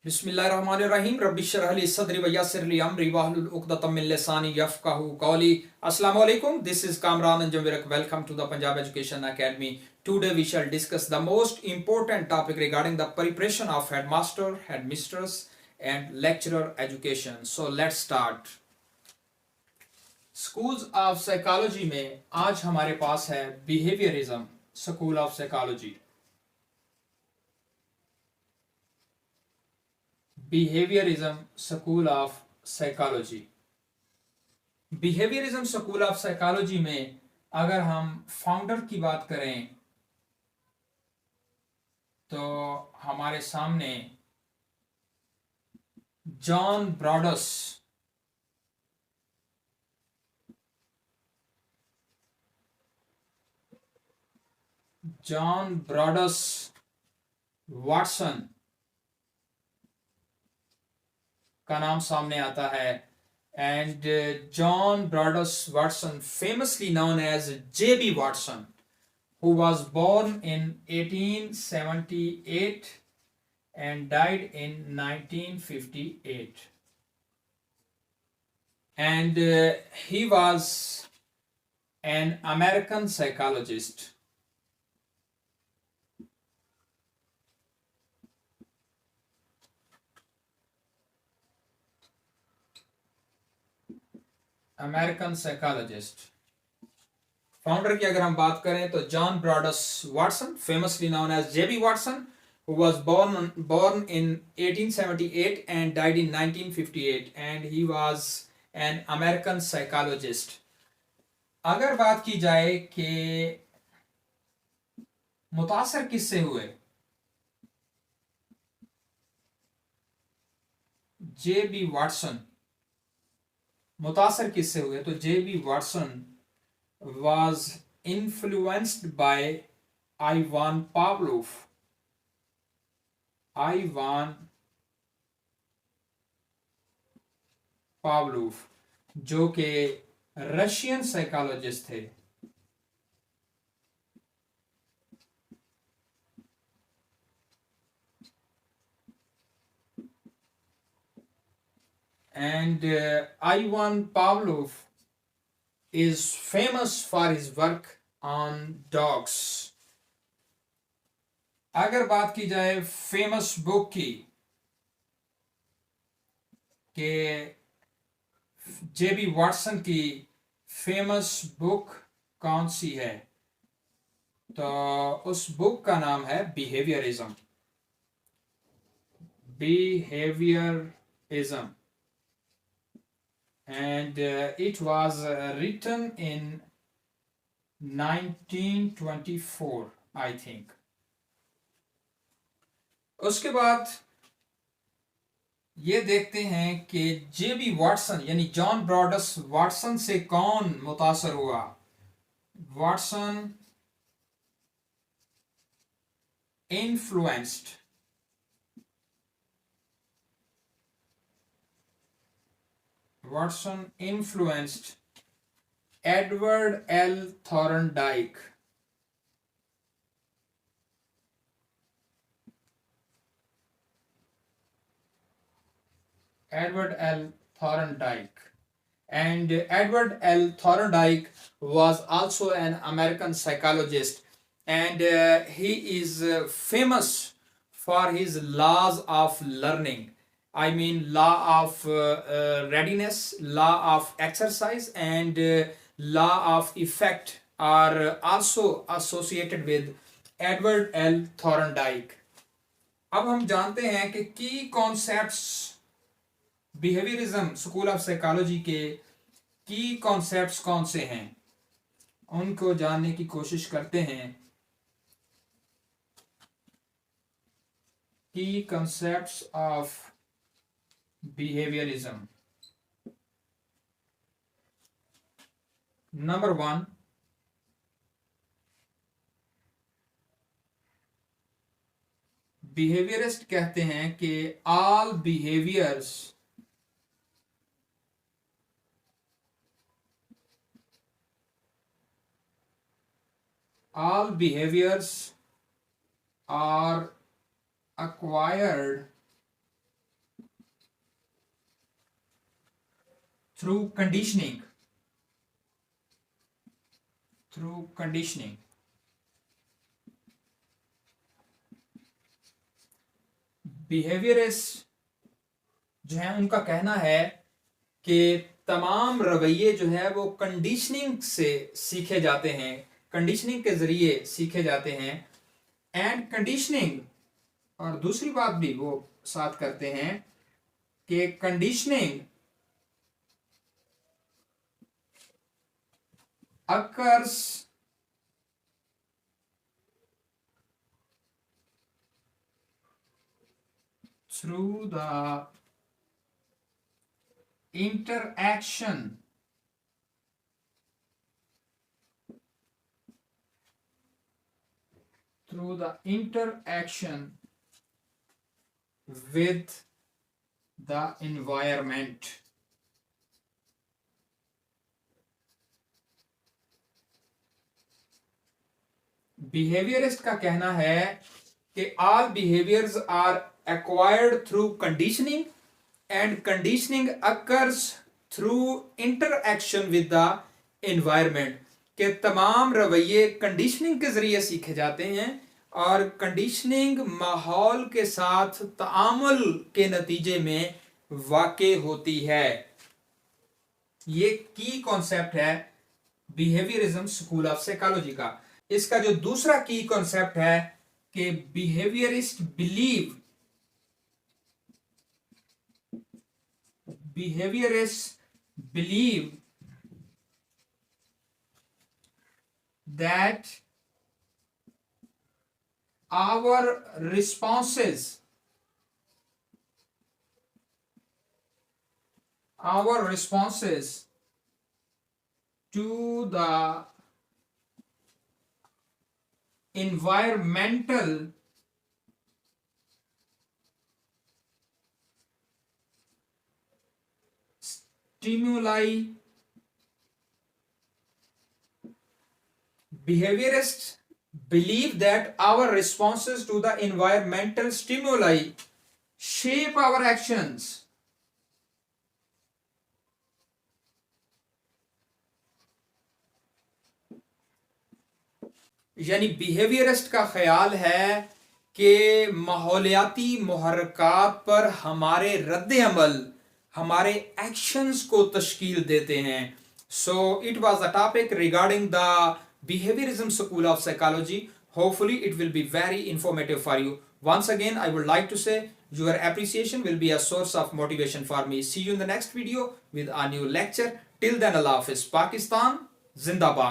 बिस्मिल्लाहिर्रहमानिर्रहीम रब्बिश्रह ली सदरी वयस्सिर ली अमरी वाहलुल उक़दतम मिन लिसानी यफ़क़हू क़ौली। अस्सलामु अलैकुम, this is Kamran and Javirak. Welcome to the Punjab Education Academy. Today we shall discuss the most important topic regarding the preparation of headmaster, headmistress and lecturer education. So let's start. Schools of Psychology में आज हमारे पास है Behaviorism, School of Psychology. Behaviourism school of psychology. Behaviourism school of psychology में अगर हम founder की बात करें तो हमारे सामने जॉन ब्रॉडस वाटसन का नाम सामने आता है। And John Broadus Watson, famously known as JB Watson, who was born in 1878 and died in 1958. And he was an American psychologist. American psychologist. Founder की अगर हम बात करें तो John Broadus Watson, famously known as JB Watson, who was born in 1878 and died in 1958, and he was an American psychologist. अगर बात की जाए कि मुतासर किससे हुए, जेबी वाटसन मुतासर किससे हुए, तो JB Watson was influenced by Ivan Pavlov. जो कि रशियन साइकोलॉजिस्ट थे। And Ivan Pavlov is famous for his work on dogs. अगर बात की जाए फेमस बुक की कि जेबी वाटसन की फेमस बुक कौन सी है, तो उस बुक का नाम है behaviourism. And it was written in 1924, I think. उसके बाद ये देखते हैं कि जेबी वाटसन यानी जॉन ब्रॉडस वाटसन से कौन मुतासर हुआ। Watson influenced Edward L. Thorndike. And Edward L. Thorndike was also an American psychologist, and he is famous for his laws of learning. I mean, law of readiness, law of exercise, and law of effect are also associated with Edward L. Thorndike. अब हम जानते हैं कि की concepts behaviourism school of psychology के की concepts कौन से हैं, उनको जानने की कोशिश करते हैं। की concepts of behaviorism. Number 1, behaviourist कहते हैं कि all behaviors are acquired through conditioning. Through conditioning. Behaviourist जो है उनका कहना है कि तमाम रवैये जो है वो कंडीशनिंग से सीखे जाते हैं, कंडीशनिंग के जरिए सीखे जाते हैं। एंड कंडीशनिंग, और दूसरी बात भी वो साथ करते हैं कि conditioning occurs through the interaction with the environment. Behaviourist का कहना है कि all behaviors are acquired through conditioning and conditioning occurs through interaction with the environment, के तमाम रवैये कंडीशनिंग के जरिए सीखे जाते हैं और कंडीशनिंग माहौल के साथ तामुल के नतीजे में वाक़े होती है। ये की कॉन्सेप्ट है बिहेवियरिज्म स्कूल ऑफ साइकोलॉजी का। इसका जो दूसरा की कॉन्सेप्ट है कि behaviourist believe that our responses to the environmental stimuli, behaviorists believe that our responses to the environmental stimuli shape our actions. यानी बिहेवियरिस्ट का ख्याल है कि माहौलियाती मुहर्रकात पर हमारे रद्द अमल हमारे एक्शंस को तश्कील देते हैं। So it was a topic regarding the behaviorism school of psychology. Hopefully it will be very informative for you. Once again I would like to say your appreciation will be a source of motivation for me. See you in the next video with a new lecture. Till then, Allah Hafiz. Pakistan Zindabad.